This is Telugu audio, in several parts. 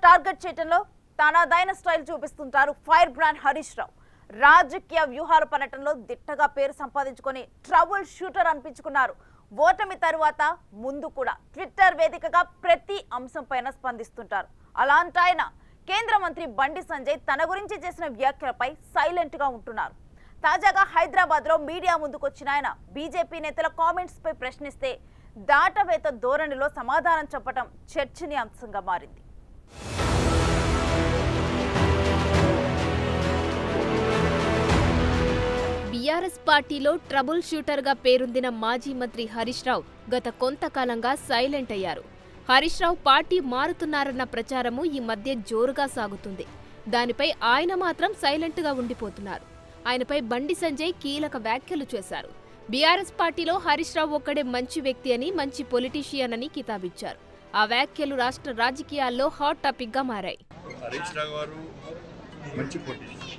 టార్గెట్ చేయడంలో తనదైన style చూపిస్తుంటారు fire brand Harish Rao. రాజకీయ వ్యూహాల పర్యటనలో దిట్టగా పేరు సంపాదించుకొని ట్రబుల్ షూటర్ అనిపించుకున్నారు. ఓటమి తరువాత ముందు కూడా ట్విట్టర్ వేదికగా ప్రతి అంశంపైన స్పందిస్తుంటారు. అలాంటి ఆయన కేంద్ర మంత్రి బండి సంజయ్ తన గురించి చేసిన వ్యాఖ్యలపై సైలెంట్ గా ఉంటున్నారు. తాజాగా హైదరాబాద్ లో మీడియా ముందుకొచ్చిన ఆయన బీజేపీ నేతల కామెంట్స్ పై ప్రశ్నిస్తే దాటవేత ధోరణిలో సమాధానం చెప్పడం చర్చనీయాంశంగా మారింది. బీఆర్ఎస్ పార్టీలో ట్రబుల్ షూటర్ గా పేరొందిన మాజీ మంత్రి హరీష్ రావు గత కొంతకాలంగా సైలెంట్ అయ్యారు. హరీష్ రావు పార్టీ మారుతున్నారన్న ప్రచారము ఈ మధ్య జోరుగా సాగుతుంది. దానిపై ఆయన మాత్రం సైలెంట్ గా ఉండిపోతున్నారు. ఆయనపై బండి సంజయ్ కీలక వ్యాఖ్యలు చేశారు. బీఆర్ఎస్ పార్టీలో హరీష్ రావు ఒక్కడే మంచి వ్యక్తి అని, మంచి పొలిటీషియన్ అని కితాబిచ్చారు. ఆ వ్యాఖ్యలు రాష్ట్ర రాజకీయాల్లో హాట్ టాపిక్ గా మారాయి. హరీష్ రావు గారు మంచి పొలిటీషియన్.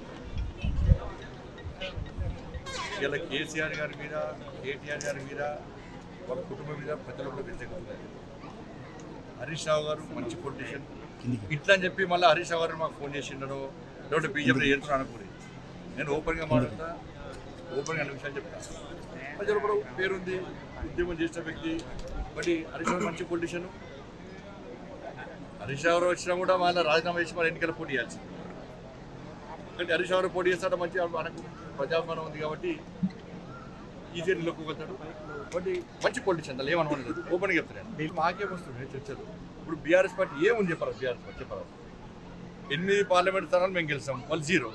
ఇలా కేసీఆర్ గారి మీద, కేటీఆర్ గారి మీద, వాళ్ళ కుటుంబం మీద ప్రజలు కూడా వ్యతిరేకత. హరీష్ రావు గారు మంచి పొలిటీషియన్. ఇట్లా అని చెప్పి మళ్ళీ హరీష్ రావు గారు మాకు ఫోన్ చేసిండను, లేకపోతే బీజేపీలో చేరుతున్నాను అనుకోలేదు. నేను ఓపెన్గా మాట్లాడతా, ఓపెన్గా అన్ని విషయాలు చెప్తాను. ప్రజలు కూడా పేరుంది, ఉద్యమం చేసిన వ్యక్తి. బట్ హరీష్ రావు మంచి పొలిటీషియన్. హరీష్ రావు వచ్చినా కూడా మళ్ళీ రాజీనామా చేసి మన ఎన్నికల పోటీ చేయాల్సింది. అంటే హరీష్ రావు పోటీ చేస్తాడు, మంచి మనకు ప్రజాభిమానం ఉంది కాబట్టి ఈజీ నిలుపుకోగలుగుతాడు. కాబట్టి మంచి పొలిటీషియన్, దాన్ని ఏమనుకోలేదు. ఓపెన్గా చెప్తాను. మాకేం వస్తుంది చర్చలు. ఇప్పుడు బీఆర్ఎస్ పార్టీ ఏముంది చెప్పారు? బీఆర్ఎస్ పార్టీ చెప్పారు 8 పార్లమెంట్ స్థానాలు మేము గెలిచాం, వాళ్ళు 0.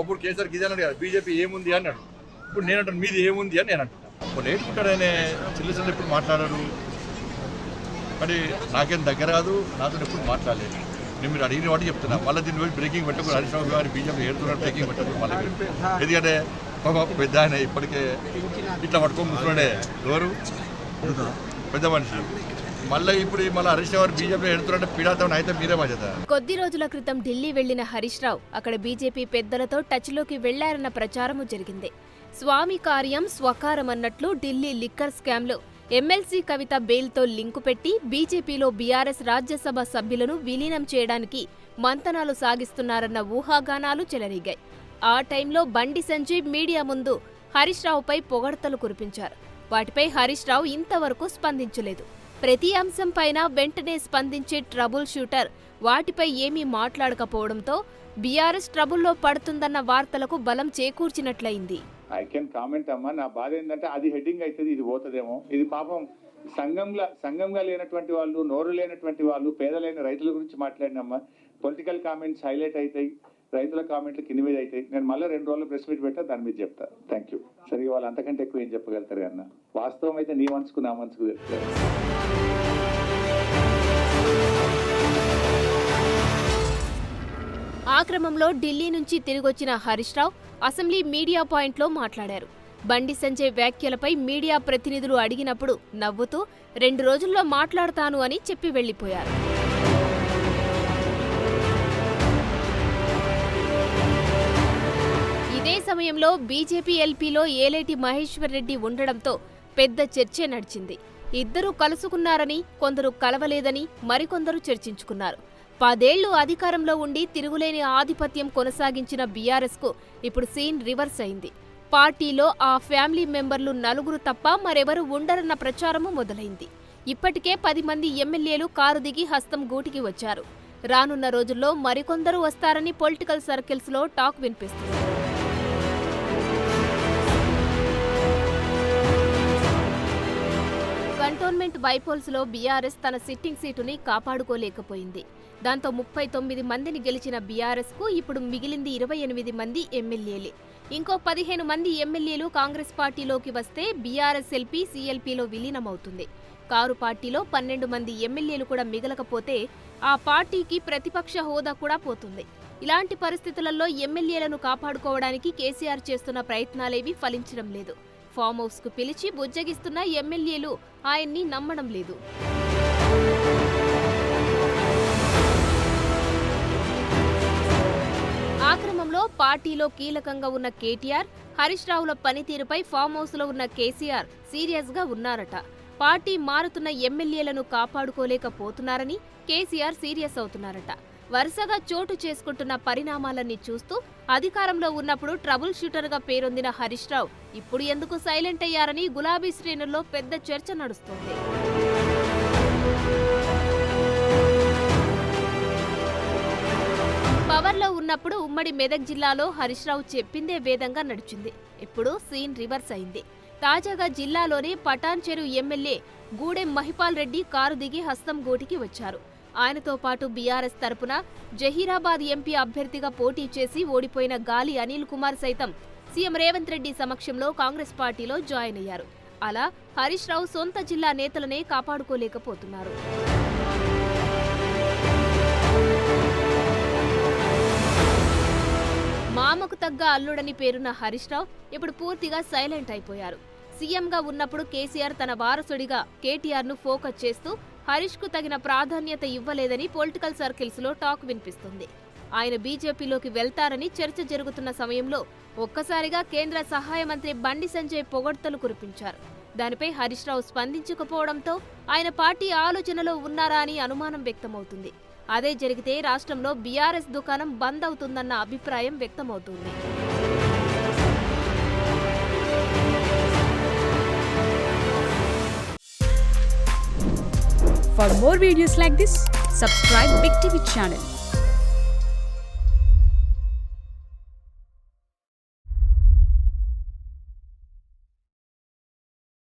అప్పుడు కేసీఆర్ గిజాన్ అడిగారు బీజేపీ ఏముంది అన్నాడు. ఇప్పుడు నేను అంటాను మీది ఏముంది అని నేను అంటున్నాను. ఇప్పుడు నేర్చుకుంటాడు ఆయన, చిల్లిసలు ఎప్పుడు మాట్లాడాడు. మరి నాకేం దగ్గర కాదు, నాతో ఎప్పుడు మాట్లాడలేదు. నేను మీరు అడిగిన వాటి చెప్తున్నా. మళ్ళీ దీన్ని బ్రేకింగ్ పెట్టకుండా హరీష్ రావు గారు బీజేపీ ఏడుతున్నారు, బ్రేకింగ్ పెట్టకుండా మళ్ళీ. ఎందుకంటే పెద్ద ఆయన ఇప్పటికే ఇట్లా పట్టుకొని కూర్చున్నాడే. ఎవరు పెద్ద మనిషి. మళ్ళీ ఇప్పుడు మళ్ళీ హరీష్ రావు బీజేపీ ఎడుతున్నట్టు పీడాతం అయితే మీరే బాధ్యత. కొద్ది రోజుల క్రితం ఢిల్లీ వెళ్లిన హరీష్ రావు అక్కడ బీజేపీ పెద్దలతో టచ్లోకి వెళ్లారన్న ప్రచారము జరిగింది. స్వామి కార్యం స్వకారం అన్నట్లు ఢిల్లీ లిక్కర్ స్కామ్లో ఎమ్మెల్సీ కవిత బెయిల్తో లింకు పెట్టి బీజేపీలో బీఆర్ఎస్ రాజ్యసభ సభ్యులను విలీనం చేయడానికి మంతనాలు సాగిస్తున్నారన్న ఊహాగానాలు చెలరేగాయి. ఆ టైంలో బండి సంజయ్ మీడియా ముందు హరీష్ రావుపై పొగడ్తలు కురిపించారు. వాటిపై హరీష్ రావు ఇంతవరకు స్పందించలేదు. ప్రతి అంశంపైన వెంటనే స్పందించే ట్రబుల్ షూటర్ వాటిపై ఏమీ మాట్లాడకపోవడంతో బీఆర్ఎస్ ట్రబుల్లో పడుతుందన్న వార్తలకు బలం చేకూర్చినట్లయింది. ఐ కెన్ కామెంట్ అమ్మా. నా బాధ ఏంటంటే అది హెడ్డింగ్ అవుతుంది, ఇది పోతుందేమో. ఇది పాపం సంఘంగా లేనటువంటి వాళ్ళు, నోరు లేనటువంటి వాళ్ళు, పేదలైన రైతుల గురించి మాట్లాడినమ్మా. పొలిటికల్ కామెంట్స్ హైలైట్ అవుతాయి, రైతుల కామెంట్లు కింద మీద అవుతాయి. నేను మళ్ళీ 2 రోజులు ప్రెస్ మీట్ పెట్టా, దాని మీద చెప్తా. Thank you. సరే, వాళ్ళు అంతకంటే ఎక్కువ ఏం చెప్పగలుగుతారు అన్న. వాస్తవం అయితే నీ మనసుకు నా మనసుకు తెలుస్తుంది. ఆ క్రమంలో ఢిల్లీ నుంచి తిరిగొచ్చిన హరీష్ రావు అసెంబ్లీ మీడియా పాయింట్లో మాట్లాడారు. బండి సంజయ్ వ్యాఖ్యలపై మీడియా ప్రతినిధులు అడిగినప్పుడు నవ్వుతూ 2 రోజుల్లో మాట్లాడతాను అని చెప్పి వెళ్లిపోయారు. ఇదే సమయంలో బీజేపీ ఎల్పీలో ఏలేటి మహేశ్వర్ రెడ్డి ఉండడంతో పెద్ద చర్చే నడిచింది. ఇద్దరూ కలుసుకున్నారని, కొందరు కలవలేదని మరికొందరు చర్చించుకున్నారు. 10 ఏళ్లు అధికారంలో ఉండి తిరుగులేని ఆధిపత్యం కొనసాగించిన బీఆర్ఎస్కు ఇప్పుడు సీన్ రివర్స్ అయింది. పార్టీలో ఆ ఫ్యామిలీ మెంబర్లు 4 తప్ప మరెవరూ ఉండరన్న ప్రచారము మొదలైంది. ఇప్పటికే 10 మంది ఎమ్మెల్యేలు కారు దిగి హస్తం గూటికి వచ్చారు. రానున్న రోజుల్లో మరికొందరు వస్తారని పొలిటికల్ సర్కిల్స్లో టాక్ వినిపిస్తుంది. కంటోన్మెంట్ బైపోల్స్లో బీఆర్ఎస్ తన సిట్టింగ్ సీటుని కాపాడుకోలేకపోయింది. దాంతో 39 మందిని గెలిచిన బీఆర్ఎస్కు ఇప్పుడు మిగిలింది 28 మంది ఎమ్మెల్యేలే. ఇంకో 15 మంది ఎమ్మెల్యేలు కాంగ్రెస్ పార్టీలోకి వస్తే బీఆర్ఎస్ ఎల్పీ సీఎల్పీలో విలీనమవుతుంది. కారు పార్టీలో 12 మంది ఎమ్మెల్యేలు కూడా మిగలకపోతే ఆ పార్టీకి ప్రతిపక్ష హోదా కూడా పోతుంది. ఇలాంటి పరిస్థితులలో ఎమ్మెల్యేలను కాపాడుకోవడానికి కేసీఆర్ చేస్తున్న ప్రయత్నాలేవీ ఫలించడం లేదు. ఫామ్ హౌస్ కు పిలిచి బుజ్జగిస్తున్న ఎమ్మెల్యేలు ఆయన్ని నమ్మడం లేదు. ఆ క్రమంలో పార్టీలో కీలకంగా ఉన్న కేటీఆర్, హరీష్ రావుల పనితీరుపై ఫామ్ హౌస్ లో ఉన్న కేసీఆర్ సీరియస్ గా ఉన్నారట. పార్టీ మారుతున్న ఎమ్మెల్యేలను కాపాడుకోలేకపోతున్నారని కేసీఆర్ సీరియస్ అవుతున్నారట. వరుసగా చోటు చేసుకుంటున్న పరిణామాలన్నీ చూస్తూ అధికారంలో ఉన్నప్పుడు ట్రబుల్ షూటర్గా పేరొందిన హరీష్ రావు ఇప్పుడు ఎందుకు సైలెంట్ అయ్యారని గులాబీ శ్రేణుల్లో పెద్ద చర్చ నడుస్తోంది. పవర్లో ఉన్నప్పుడు ఉమ్మడి మెదక్ జిల్లాలో హరీష్ రావు చెప్పిందే వేదంగా నడిచింది. ఇప్పుడు సీన్ రివర్స్ అయింది. తాజాగా జిల్లాలోనే పటాన్ చెరు ఎమ్మెల్యే గూడెం మహిపాల్ రెడ్డి కారు దిగి హస్తం గూటికి వచ్చారు. ఆయనతో పాటు బీఆర్ఎస్ తరపున జహీరాబాద్ ఎంపీ అభ్యర్థిగా పోటీ చేసి ఓడిపోయిన గాలి అనిల్ కుమార్ సైతం సీఎం రేవంత్ రెడ్డి సమక్షంలో కాంగ్రెస్ పార్టీలో జాయిన్ అయ్యారు. అలా హరీష్ రావు సొంత జిల్లా నేతలనే కాపాడుకోలేకపోతున్నారు. మామకు తగ్గ అల్లుడని పేరున్న హరీష్ రావు ఇప్పుడు పూర్తిగా సైలెంట్ అయిపోయారు. సీఎంగా ఉన్నప్పుడు కేసీఆర్ తన వారసుడిగా కేటీఆర్ను ఫోకస్ చేస్తూ హరీష్కు తగిన ప్రాధాన్యత ఇవ్వలేదని పొలిటికల్ సర్కిల్స్లో టాక్ వినిపిస్తుంది. ఆయన బీజేపీలోకి వెళ్తారని చర్చ జరుగుతున్న సమయంలో ఒక్కసారిగా కేంద్ర సహాయ మంత్రి బండి సంజయ్ పొగడ్తలు కురిపించారు. దానిపై హరీష్ రావు స్పందించకపోవడంతో ఆయన పార్టీ ఆలోచనలో ఉన్నారా అని అనుమానం వ్యక్తమవుతుంది. అదే జరిగితే రాష్ట్రంలో బీఆర్ఎస్ దుకాణం బంద్ అవుతుందన్న అభిప్రాయం వ్యక్తమవుతుంది. For more videos like this, subscribe Big TV channel.